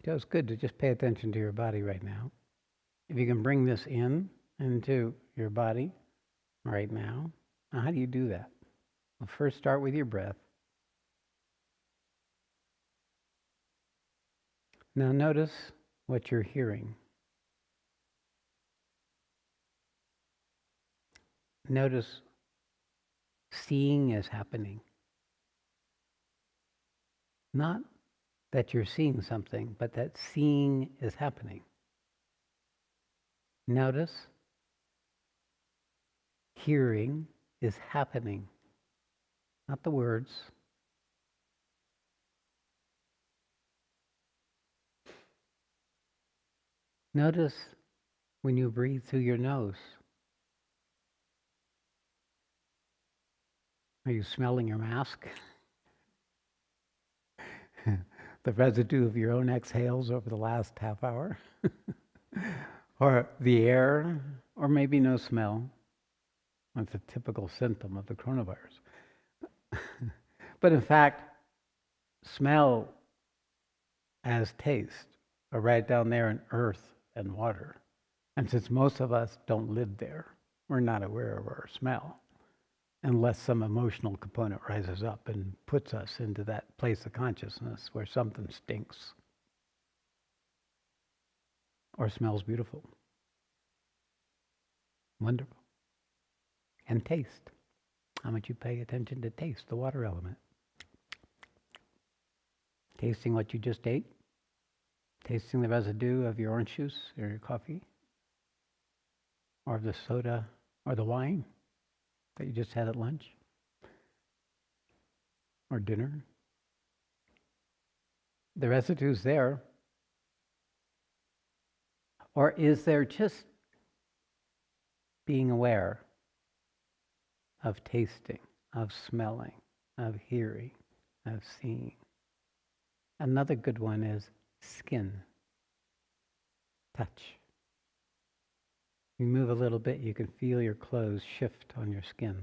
So it's good to just pay attention to your body right now. If you can bring this into your body right now, how do you do that? Well, first start with your breath. Now notice what you're hearing. Notice seeing is happening. Not that you're seeing something, but that seeing is happening. Notice hearing is happening. Not the words. Notice when you breathe through your nose. Are you smelling your mask? The residue of your own exhales over the last half hour? Or the air? Or maybe no smell? That's a typical symptom of the coronavirus. But in fact, smell as taste are right down there in earth and water. And since most of us don't live there, we're not aware of our smell unless some emotional component rises up and puts us into that place of consciousness where something stinks or smells beautiful. Wonderful. And taste. How much you pay attention to taste, the water element. Tasting what you just ate. Tasting the residue of your orange juice or your coffee. Or the soda or the wine that you just had at lunch. Or dinner. The residue's there. Or is there just being aware of tasting, of smelling, of hearing, of seeing? Another good one is skin, touch. You move a little bit, you can feel your clothes shift on your skin.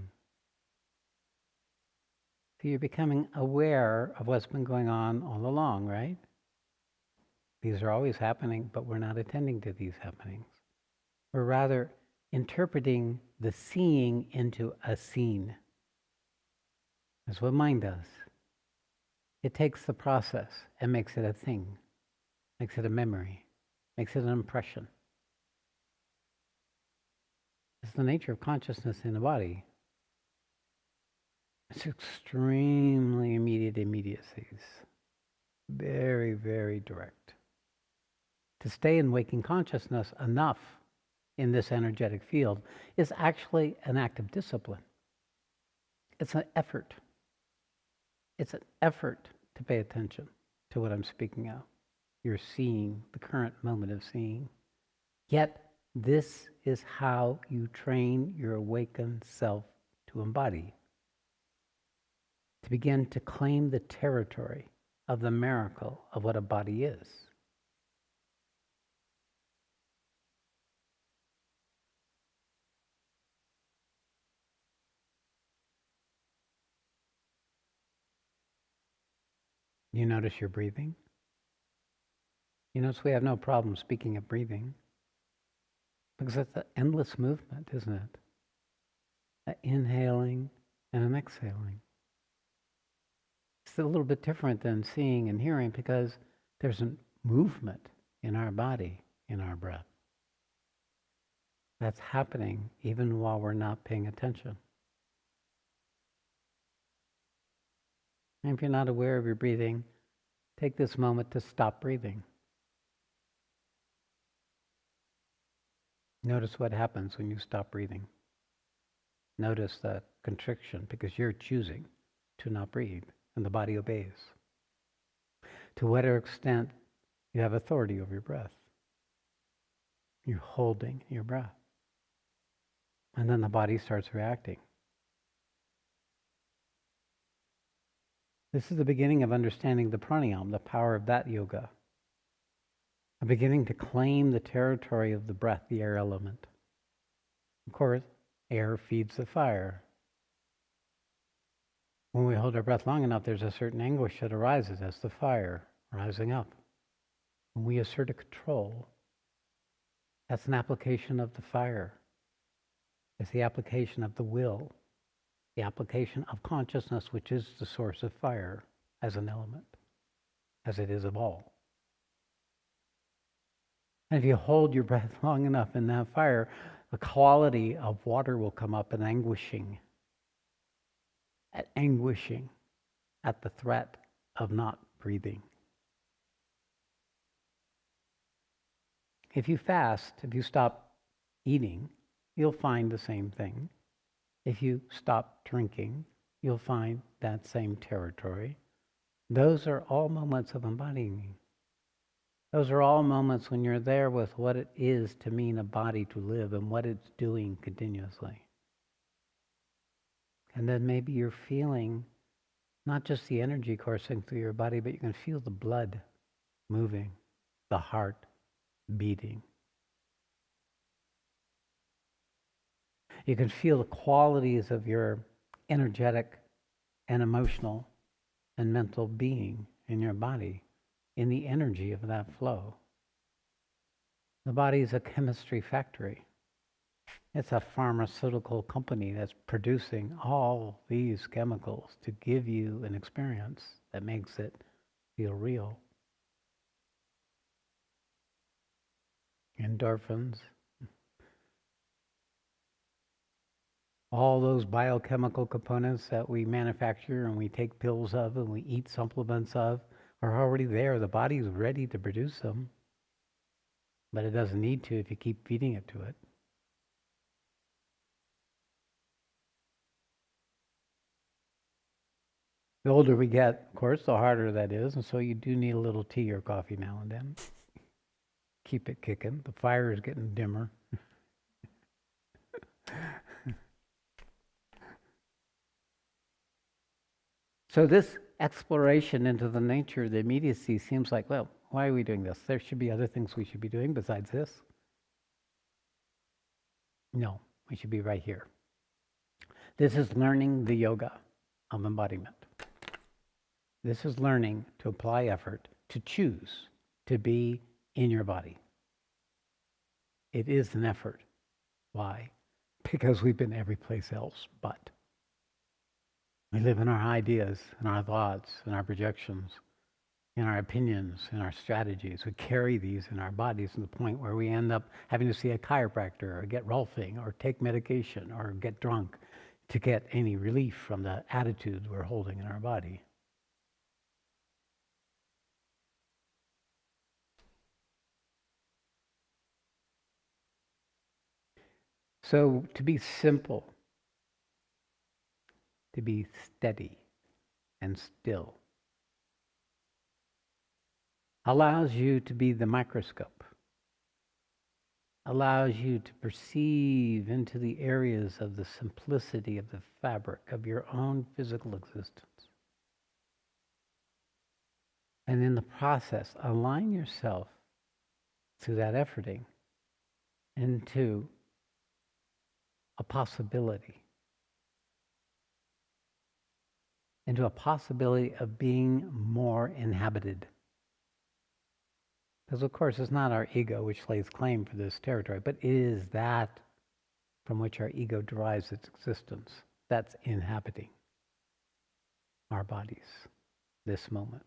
So you're becoming aware of what's been going on all along, right? These are always happening, but we're not attending to these happenings. We're rather interpreting the seeing into a scene. That's what mind does. It takes the process and makes it a thing, makes it a memory, makes it an impression. It's the nature of consciousness in the body. It's extremely immediate immediacies. Very, very direct. To stay in waking consciousness enough in this energetic field is actually an act of discipline. It's an effort. It's an effort to pay attention to what I'm speaking of. You're seeing, the current moment of seeing. Yet, this is how you train your awakened self to embody. To begin to claim the territory of the miracle of what a body is. You notice your breathing? You notice we have no problem speaking of breathing because it's an endless movement, isn't it? An inhaling and an exhaling. It's a little bit different than seeing and hearing because there's a movement in our body, in our breath. That's happening even while we're not paying attention. And if you're not aware of your breathing, take this moment to stop breathing. Notice what happens when you stop breathing. Notice that constriction because you're choosing to not breathe and the body obeys. To whatever extent you have authority over your breath. You're holding your breath. And then the body starts reacting. This is the beginning of understanding the pranayama, the power of that yoga. A beginning to claim the territory of the breath, the air element. Of course, air feeds the fire. When we hold our breath long enough, there's a certain anguish that arises as the fire rising up. When we assert a control, that's an application of the fire. It's the application of the will, the application of consciousness, which is the source of fire as an element, as it is of all. And if you hold your breath long enough in that fire, the quality of water will come up and anguishing at the threat of not breathing. If you fast, if you stop eating, you'll find the same thing. If you stop drinking, you'll find that same territory. Those are all moments of embodying. Those are all moments when you're there with what it is to mean a body to live and what it's doing continuously. And then maybe you're feeling not just the energy coursing through your body, but you can feel the blood moving, the heart beating. You can feel the qualities of your energetic and emotional and mental being in your body, in the energy of that flow. The body is a chemistry factory. It's a pharmaceutical company that's producing all these chemicals to give you an experience that makes it feel real. Endorphins, all those biochemical components that we manufacture and we take pills of and we eat supplements of are already there. The body's ready to produce them, but it doesn't need to if you keep feeding it to it. The older we get, of course, the harder that is, and so you do need a little tea or coffee now and then. Keep it kicking. The fire is getting dimmer. So this exploration into the nature of the immediacy seems like, well, why are we doing this? There should be other things we should be doing besides this. No, we should be right here. This is learning the yoga of embodiment. This is learning to apply effort, to choose to be in your body. It is an effort. Why? Because we've been every place else but. We live in our ideas and our thoughts and our projections, in our opinions and our strategies. We carry these in our bodies to the point where we end up having to see a chiropractor or get rolfing or take medication or get drunk to get any relief from the attitudes we're holding in our body. So to be simple, to be steady and still, allows you to be the microscope, allows you to perceive into the areas of the simplicity of the fabric of your own physical existence. And in the process, align yourself through that efforting into a possibility, into a possibility of being more inhabited. Because of course it's not our ego which lays claim for this territory, but it is that from which our ego derives its existence that's inhabiting our bodies, this moment.